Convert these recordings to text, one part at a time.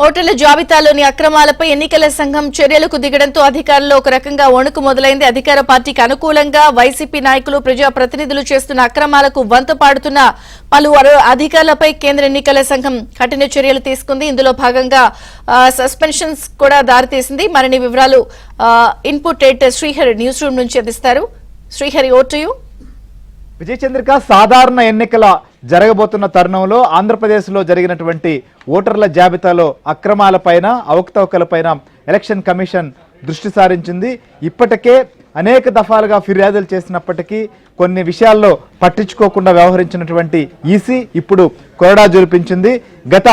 ఓటర్ల జాబితాలోని అక్రమాలపై ఎన్నికల సంఘం చర్యలకు దిగడంతో అధికారుల్లో ఒక రకంగా వణుకు మొదలైంది. అధికార పార్టీకి అనుకూలంగా వైసీపీ నాయకులు ప్రజాప్రతినిధులు చేస్తున్న అక్రమాలకు వంతపాడుతున్న పలువురు అధికారులపై కేంద్ర ఎన్నికల సంఘం కఠిన చర్యలు తీసుకుంది. ఇందులో భాగంగా సస్పెన్షన్స్ కూడా దారితీసింది. మరిన్ని వివరాలు input editor Srihari news room నుంచి అందిస్తారు. Srihari, over to you. Vijaya Chandrika, సాధారణ ఎన్నికల జరగబోతున్న తరుణంలో ఆంధ్రప్రదేశ్లో జరిగినటువంటి ఓటర్ల జాబితాలో అక్రమాలపైన అవకతవకలపైన ఎలక్షన్ కమిషన్ దృష్టి సారించింది. ఇప్పటికే అనేక దఫాలుగా ఫిర్యాదులు చేసినప్పటికీ కొన్ని విషయాల్లో పట్టించుకోకుండా వ్యవహరించినటువంటి ఈసీ ఇప్పుడు కొరడా జురిపించింది. గత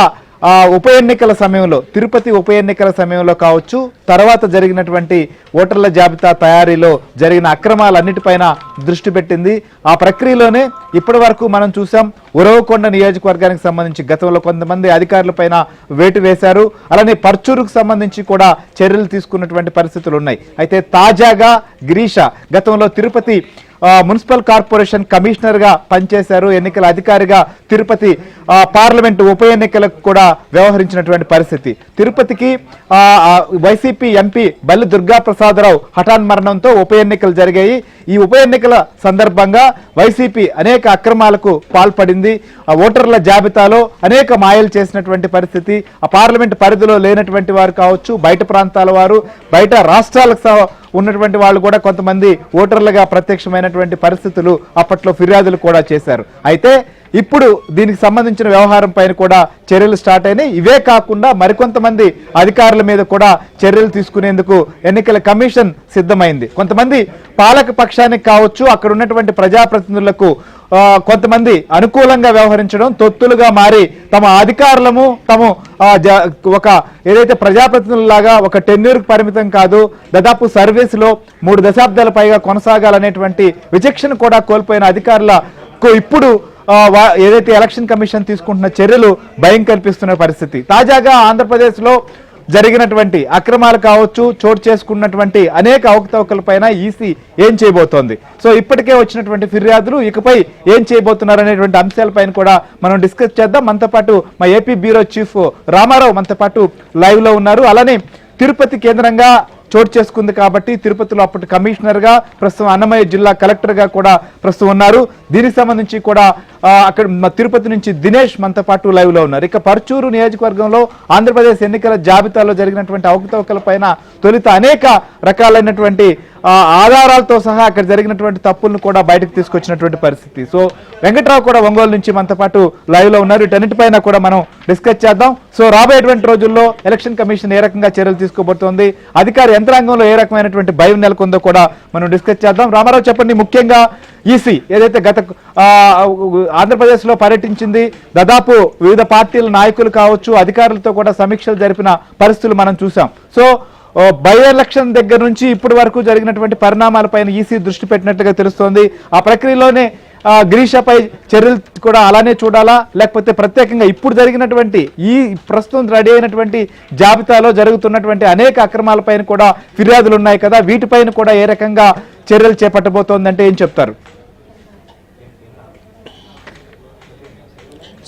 ఉప ఎన్నికల సమయంలో, తిరుపతి ఉప ఎన్నికల సమయంలో కావచ్చు, తర్వాత జరిగినటువంటి ఓటర్ల జాబితా తయారీలో జరిగిన అక్రమాలన్నిటిపైన దృష్టి పెట్టింది. ఆ ప్రక్రియలోనే ఇప్పటి వరకు మనం చూసాం, ఉరవకొండ నియోజకవర్గానికి సంబంధించి గతంలో కొంతమంది అధికారులపైన వేటు వేశారు. అలానే పర్చూరుకు సంబంధించి కూడా చర్యలు తీసుకున్నటువంటి పరిస్థితులు ఉన్నాయి. అయితే తాజాగా గిరీష గతంలో తిరుపతి మున్సిపల్ కార్పొరేషన్ కమిషనర్ గా పనిచేశారు. ఎన్నికల అధికారిగా తిరుపతి పార్లమెంటు ఉప ఎన్నికలకు కూడా వ్యవహరించినటువంటి పరిస్థితి. తిరుపతికి వైసీపీ ఎంపీ బల్లి దుర్గాప్రసాదరావు హఠాన్ మరణంతో ఉప ఎన్నికలు జరిగాయి. ఈ ఉప ఎన్నికల సందర్భంగా వైసీపీ అనేక అక్రమాలకు పాల్పడింది. ఆ ఓటర్ల జాబితాలో అనేక మాయలు చేసినటువంటి పరిస్థితి. ఆ పార్లమెంట్ పరిధిలో లేనటువంటి వారు కావచ్చు, బయట ప్రాంతాల వారు, బయట రాష్ట్రాలకు ఉన్నటువంటి వాళ్ళు కూడా కొంతమంది ఓటర్లుగా ప్రత్యక్షమైనటువంటి పరిస్థితులు అప్పట్లో ఫిర్యాదులు కూడా చేశారు. అయితే ఇప్పుడు దీనికి సంబంధించిన వ్యవహారం పైన కూడా చర్యలు స్టార్ట్ అయినాయి. ఇవే కాకుండా మరికొంతమంది అధికారుల మీద కూడా చర్యలు తీసుకునేందుకు ఎన్నికల కమిషన్ సిద్ధమైంది. కొంతమంది పాలక పక్షానికి కావచ్చు, అక్కడ ఉన్నటువంటి ప్రజాప్రతినిధులకు కొంతమంది అనుకూలంగా వ్యవహరించడం, తొత్తులుగా మారి తమ అధికారులము ఒక ఏదైతే ప్రజాప్రతినిధులలాగా ఒక టెన్యూర్కి పరిమితం కాదు, దాదాపు సర్వీస్లో 3 దశాబ్దాల పైగా కొనసాగాలనేటువంటి విచక్షణ కూడా కోల్పోయిన అధికారులకు ఇప్పుడు ఏదైతే ఎలక్షన్ కమిషన్ తీసుకుంటున్న చర్యలు భయం కల్పిస్తున్న పరిస్థితి. తాజాగా ఆంధ్రప్రదేశ్లో జరిగినటువంటి అక్రమాలు కావచ్చు, చోటు చేసుకున్నటువంటి అనేక అవకతవకలపైన ఈసీ ఏం చేయబోతోంది, సో ఇప్పటికే వచ్చినటువంటి ఫిర్యాదులు ఇకపై ఏం చేయబోతున్నారు అనేటువంటి అంశాలపైన కూడా మనం డిస్కస్ చేద్దాం. మనతో పాటు మా ఏపీ బ్యూరో చీఫ్ రామారావు మనతో పాటు లైవ్ లో ఉన్నారు. అలానే తిరుపతి కేంద్రంగా చోటు చేసుకుంది కాబట్టి తిరుపతిలో అప్పటి కమిషనర్ గా, ప్రస్తుతం అన్నమయ్య జిల్లా కలెక్టర్ గా కూడా ప్రస్తుతం ఉన్నారు. దీనికి సంబంధించి కూడా అక్కడ తిరుపతి నుంచి దినేష్ మనతో పాటు లైవ్ లో ఉన్నారు. ఇక పర్చూరు నియోజకవర్గంలో ఆంధ్రప్రదేశ్ ఎన్నికల జాబితాలో జరిగినటువంటి అవకతవకలపైన తొలుత అనేక రకాలైనటువంటి ఆధారాలతో సహా అక్కడ జరిగినటువంటి తప్పులను కూడా బయటకు తీసుకొచ్చినటువంటి పరిస్థితి. సో వెంకట్రావు కూడా ఒంగోలు నుంచి మనతో పాటు లైవ్ లో ఉన్నారు. వీటన్నిటిపైన కూడా మనం డిస్కస్ చేద్దాం. సో రాబోయేటువంటి రోజుల్లో ఎలక్షన్ కమిషన్ ఏ రకంగా చర్యలు తీసుకోబోతోంది, అధికార యంత్రాంగంలో ఏ రకమైనటువంటి భయం నెలకొందో కూడా మనం డిస్కస్ చేద్దాం. రామారావు, చెప్పండి, ముఖ్యంగా ఈసీ ఏదైతే గత ఆంధ్రప్రదేశ్ లో పర్యటించింది, దాదాపు వివిధ పార్టీల నాయకులు కావచ్చు, అధికారులతో కూడా సమీక్షలు జరిపిన పరిస్థితులు మనం చూసాం. సో బై ఎలక్షన్ దగ్గర నుంచి ఇప్పటి వరకు జరిగినటువంటి పరిణామాలపైన ఈసీ దృష్టి పెట్టినట్టుగా తెలుస్తోంది. ఆ ప్రక్రియలోనే గిరీషపై చర్యలు కూడా అలానే చూడాలా, లేకపోతే ప్రత్యేకంగా ఇప్పుడు జరిగినటువంటి ఈ ప్రస్తుతం రెడీ అయినటువంటి జాబితాలో జరుగుతున్నటువంటి అనేక అక్రమాలపైన కూడా ఫిర్యాదులు ఉన్నాయి కదా, వీటిపైన కూడా ఏ రకంగా చర్యలు చేపట్టబోతోందంటే ఏం చెప్తారు?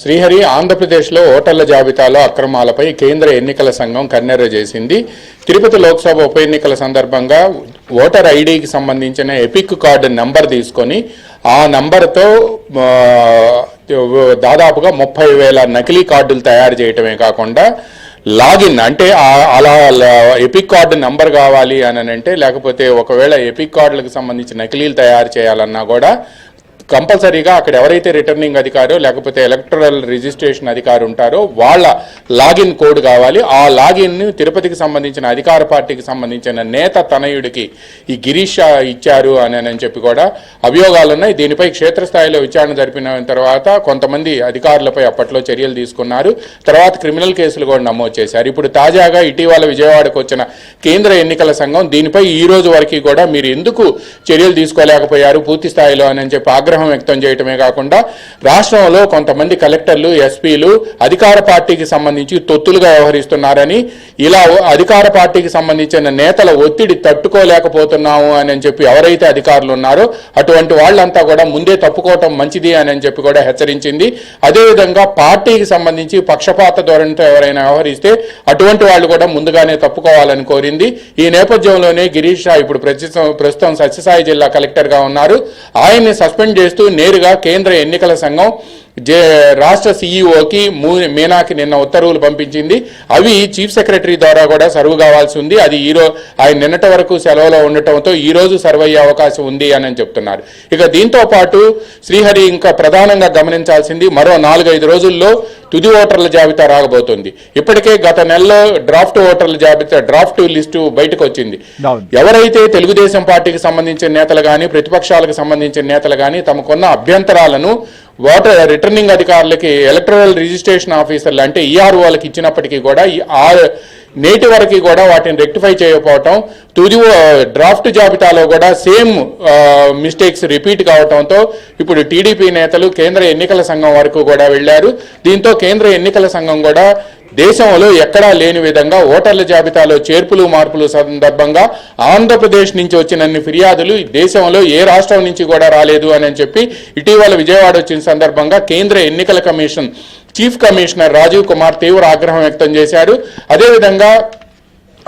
శ్రీహరి, ఆంధ్రప్రదేశ్లో ఓటర్ల జాబితాలో అక్రమాలపై కేంద్ర ఎన్నికల సంఘం కన్నెర్ర చేసింది. తిరుపతి లోక్సభ ఉప ఎన్నికల సందర్భంగా ఓటర్ ఐడికి సంబంధించిన ఎపిక్ కార్డు నంబర్ తీసుకొని ఆ నంబర్తో దాదాపుగా 30,000 నకిలీ కార్డులు తయారు చేయటమే కాకుండా లాగిన్ అంటే అలా ఎపిక్ కార్డు నంబర్ కావాలి అని అంటే, లేకపోతే ఒకవేళ ఎపిక్ కార్డులకు సంబంధించి నకిలీలు తయారు చేయాలన్నా కూడా కంపల్సరీగా అక్కడ ఎవరైతే రిటర్నింగ్ అధికారో లేకపోతే ఎలక్టరల్ రిజిస్ట్రేషన్ అధికారి ఉంటారో వాళ్ళ లాగిన్ కోడ్ కావాలి. ఆ లాగిన్ తిరుపతికి సంబంధించిన అధికార పార్టీకి సంబంధించిన నేత తనయుడికి ఈ గిరీష్ ఇచ్చారు అని చెప్పి కూడా అభియోగాలు ఉన్నాయి. దీనిపై క్షేత్రస్థాయిలో విచారణ జరిపిన తర్వాత కొంతమంది అధికారులపై అప్పట్లో చర్యలు తీసుకున్నారు. తర్వాత క్రిమినల్ కేసులు కూడా నమోదు చేశారు. ఇప్పుడు తాజాగా ఇటీవల విజయవాడకు వచ్చిన కేంద్ర ఎన్నికల సంఘం దీనిపై ఈ రోజు వరకు కూడా మీరు ఎందుకు చర్యలు తీసుకోలేకపోయారు పూర్తి స్థాయిలో అని చెప్పి ఆగ్రహం ఆగ్రహం వ్యక్తం చేయటమే కాకుండా రాష్ట్రంలో కొంతమంది కలెక్టర్లు, ఎస్పీలు అధికార పార్టీకి సంబంధించి తొత్తులుగా వ్యవహరిస్తున్నారని, ఇలా అధికార పార్టీకి సంబంధించిన నేతల ఒత్తిడి తట్టుకోలేకపోతున్నాము అని చెప్పి ఎవరైతే అధికారులు ఉన్నారో అటువంటి వాళ్ళంతా కూడా ముందే తప్పుకోవటం మంచిది అని చెప్పి కూడా హెచ్చరించింది. అదేవిధంగా పార్టీకి సంబంధించి పక్షపాత ధోరణితో ఎవరైనా వ్యవహరిస్తే అటువంటి వాళ్ళు కూడా ముందుగానే తప్పుకోవాలని కోరింది. ఈ నేపథ్యంలోనే గిరీష్ షా ఇప్పుడు ప్రస్తుతం సత్యసాయి జిల్లా కలెక్టర్గా ఉన్నారు. ఆయన్ని సస్పెండ్ చేస్తూ నేరుగా కేంద్ర ఎన్నికల సంఘం రాష్ట్ర సీఈఓకి మీనాకి నిన్న ఉత్తర్వులు పంపించింది. అవి చీఫ్ సెక్రటరీ ద్వారా కూడా సర్వ్ కావాల్సి ఉంది. అది ఆయన నిన్నటి వరకు సెలవులో ఉండటంతో ఈ రోజు సర్వ్ అయ్యే అవకాశం ఉంది అని చెప్తున్నారు. ఇక దీంతో పాటు శ్రీహరి ఇంకా ప్రధానంగా గమనించాల్సింది, మరో 4-5 రోజుల్లో తుది ఓటర్ల జాబితా రాగబోతుంది. ఇప్పటికే గత నెలలో డ్రాఫ్ట్ ఓటర్ల జాబితా, డ్రాఫ్ట్ లిస్టు బయటకు వచ్చింది. ఎవరైతే తెలుగుదేశం పార్టీకి సంబంధించిన నేతలు కానీ, ప్రతిపక్షాలకు సంబంధించిన నేతలు కానీ తమకున్న అభ్యంతరాలను రిటర్నింగ్ అధికారులకి, ఎలక్టరల్ రిజిస్ట్రేషన్ ఆఫీసర్లు అంటే ఈఆర్ఓలకు ఇచ్చినప్పటికీ కూడా నేటి వరకు కూడా వాటిని రెక్టిఫై చేయకపోవటం, తుది డ్రాఫ్ట్ జాబితాలో కూడా సేమ్ మిస్టేక్స్ రిపీట్ కావటంతో ఇప్పుడు టీడీపీ నేతలు కేంద్ర ఎన్నికల సంఘం వరకు కూడా వెళ్లారు. దీంతో కేంద్ర ఎన్నికల సంఘం కూడా దేశంలో ఎక్కడా లేని విధంగా ఓటర్ల జాబితాలో చేర్పులు మార్పులు సందర్భంగా ఆంధ్రప్రదేశ్ నుంచి వచ్చినన్ని ఫిర్యాదులు దేశంలో ఏ రాష్ట్రం నుంచి కూడా రాలేదు అని చెప్పి ఇటీవల విజయవాడ వచ్చిన సందర్భంగా కేంద్ర ఎన్నికల commission chief commissioner Rajiv Kumar తీవ్ర ఆగ్రహం వ్యక్తం చేశారు. అదేవిధంగా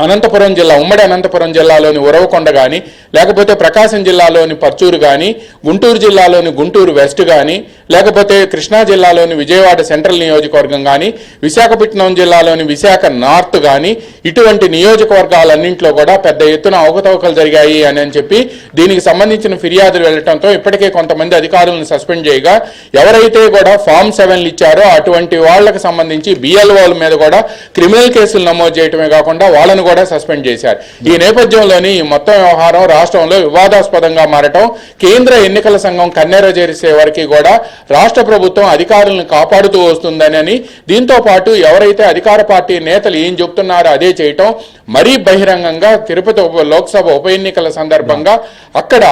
అనంతపురం జిల్లా, ఉమ్మడి అనంతపురం జిల్లాలోని ఉరవకొండ కానీ, లేకపోతే ప్రకాశం జిల్లాలోని పర్చూరు కానీ, గుంటూరు జిల్లాలోని గుంటూరు వెస్ట్ కానీ, లేకపోతే కృష్ణా జిల్లాలోని విజయవాడ సెంట్రల్ నియోజకవర్గం కానీ, విశాఖపట్నం జిల్లాలోని విశాఖ నార్త్ కానీ, ఇటువంటి నియోజకవర్గాలన్నింటిలో కూడా పెద్ద ఎత్తున అవకతవకలు జరిగాయి అని చెప్పి దీనికి సంబంధించిన ఫిర్యాదులు వెళ్లడంతో ఇప్పటికే కొంతమంది అధికారులను సస్పెండ్ చేయగా, ఎవరైతే కూడా ఫామ్ 7లు ఇచ్చారో అటువంటి వాళ్లకు సంబంధించి బిఎల్ఓల మీద కూడా క్రిమినల్ కేసులు నమోదు చేయడమే కాకుండా వాళ్ళను కూడా సస్పెండ్ చేశారు. ఈ నేపథ్యంలోని ఈ మొత్తం వ్యవహారం రాష్ట్రంలో వివాదాస్పదంగా మారటం, కేంద్ర ఎన్నికల సంఘం కన్నెర చేసే వరకు కూడా రాష్ట్ర ప్రభుత్వం అధికారులను కాపాడుతూ వస్తుందని, దీంతో పాటు ఎవరైతే అధికార పార్టీ నేతలు ఏం చెప్తున్నారో అదే చేయటం, మరీ బహిరంగంగా తిరుపతి లోక్సభ ఉప ఎన్నికల సందర్భంగా అక్కడ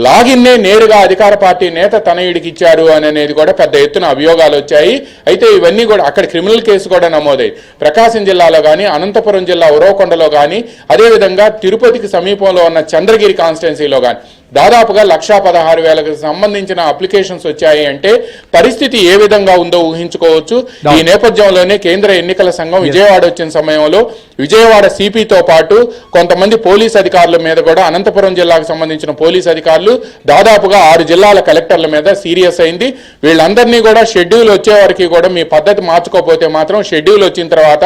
లాగిన్నే నేరుగా అధికార పార్టీ నేత తనయుడికి ఇచ్చారు అనేది కూడా పెద్ద ఎత్తున అభియోగాలు వచ్చాయి. అయితే ఇవన్నీ కూడా అక్కడ క్రిమినల్ కేసు కూడా నమోదై ప్రకాశం జిల్లాలో కానీ, అనంతపురం జిల్లా ఉరవకొండలో కానీ, అదేవిధంగా తిరుపతికి సమీపంలో ఉన్న చంద్రగిరి కాన్స్టిట్యున్సీలో కానీ దాదాపుగా 1,16,000కు సంబంధించిన అప్లికేషన్స్ వచ్చాయి. అంటే పరిస్థితి ఏ విధంగా ఉందో ఊహించుకోవచ్చు. ఈ నేపథ్యంలోనే కేంద్ర ఎన్నికల సంఘం విజయవాడ వచ్చిన సమయంలో విజయవాడ సిపితో పాటు కొంతమంది పోలీస్ అధికారుల మీద కూడా, అనంతపురం జిల్లాకు సంబంధించిన పోలీస్ అధికారులు దాదాపుగా 6 జిల్లాల కలెక్టర్ల మీద సీరియస్ అయింది. వీళ్ళందరినీ కూడా షెడ్యూల్ వచ్చే వరకు కూడా మీ పద్ధతి మార్చుకోకపోతే మాత్రం షెడ్యూల్ వచ్చిన తర్వాత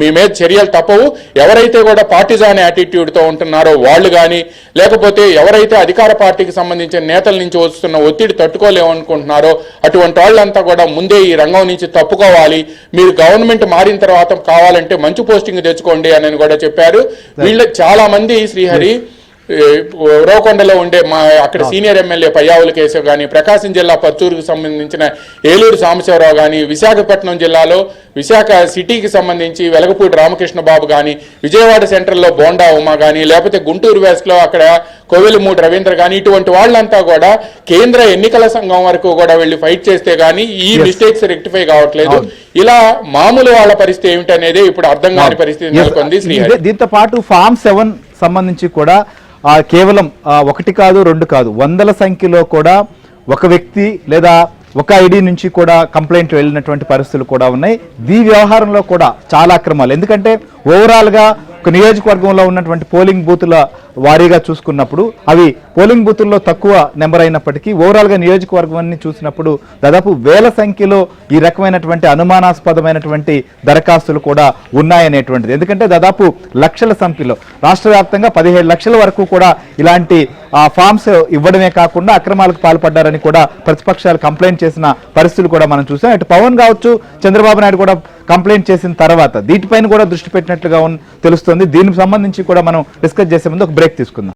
మీ మీద చర్యలు తప్పవు. ఎవరైతే కూడా పార్టిజాన్ యాటిట్యూడ్తో ఉంటున్నారో వాళ్ళు కానీ, లేకపోతే ఎవరైతే అధికార పార్టీకి సంబంధించిన నేతల నుంచి వస్తున్న ఒత్తిడి తట్టుకోలేమనుకుంటున్నారో అటువంటి వాళ్ళంతా కూడా ముందే ఈ రంగం నుంచి తప్పుకోవాలి. మీరు గవర్నమెంట్ మారిన తర్వాత కావాలంటే మంచి పోస్టింగ్ తెచ్చుకోండి అని కూడా చెప్పారు. వీళ్ళు చాలా మంది శ్రీహరి ఉరవకొండలో ఉండే అక్కడ సీనియర్ ఎమ్మెల్యే పయ్యావుల కేశవ్ కానీ, ప్రకాశం జిల్లా పర్చూరుకు సంబంధించిన ఏలూరు సాంబశివరావు కానీ, విశాఖపట్నం జిల్లాలో విశాఖ సిటీకి సంబంధించి వెలగపూడి రామకృష్ణ బాబు కానీ, విజయవాడ సెంట్రల్లో బోండా ఉమా కానీ, లేకపోతే గుంటూరు వెస్ట్లో అక్కడ కోవెలమూడి రవీంద్ర కానీ, ఇటువంటి వాళ్ళంతా కూడా కేంద్ర ఎన్నికల సంఘం వరకు కూడా వెళ్ళి ఫైట్ చేస్తే కానీ ఈ మిస్టేక్స్ రెక్టిఫై కావట్లేదు. ఇలా మామూలు వాళ్ళ పరిస్థితి ఏమిటనేది ఇప్పుడు అర్థం కాని పరిస్థితి నెలకొంది. దీంతో పాటు ఫామ్ 7 సంబంధించి కూడా కేవలం 1 కాదు 2 కాదు 100ల సంఖ్యలో కూడా ఒక వ్యక్తి లేదా ఒక ఐడి నుంచి కూడా కంప్లైంట్ వెళ్ళినటువంటి పరిస్థితులు కూడా ఉన్నాయి. ఈ వ్యవహారంలో కూడా చాలా అక్రమాలు, ఎందుకంటే ఓవరాల్గా ఒక నియోజకవర్గంలో ఉన్నటువంటి పోలింగ్ బూతుల వారీగా చూసుకున్నప్పుడు అవి పోలింగ్ బూతుల్లో తక్కువ నెంబర్ అయినప్పటికీ ఓవరాల్గా నియోజకవర్గాన్ని చూసినప్పుడు దాదాపు వేల సంఖ్యలో ఈ రకమైనటువంటి అనుమానాస్పదమైనటువంటి దరఖాస్తులు కూడా ఉన్నాయనేటువంటిది. ఎందుకంటే దాదాపు లక్షల సంఖ్యలో రాష్ట్ర వ్యాప్తంగా 17 లక్షల వరకు కూడా ఇలాంటి ఫామ్స్ ఇవ్వడమే కాకుండా అక్రమాలకు పాల్పడ్డారని కూడా ప్రతిపక్షాలు కంప్లైంట్ చేసిన పరిస్థితులు కూడా మనం చూసాం. ఇటు పవన్ కావచ్చు, చంద్రబాబు నాయుడు కూడా కంప్లైంట్ చేసిన తర్వాత దీనిపైన కూడా దృష్టి పెట్టినట్లుగా తెలుస్తుంది. దీనికి సంబంధించి కూడా మనం డిస్కస్ చేసే ముందు ఒక బ్రేక్ తీసుకుందాం.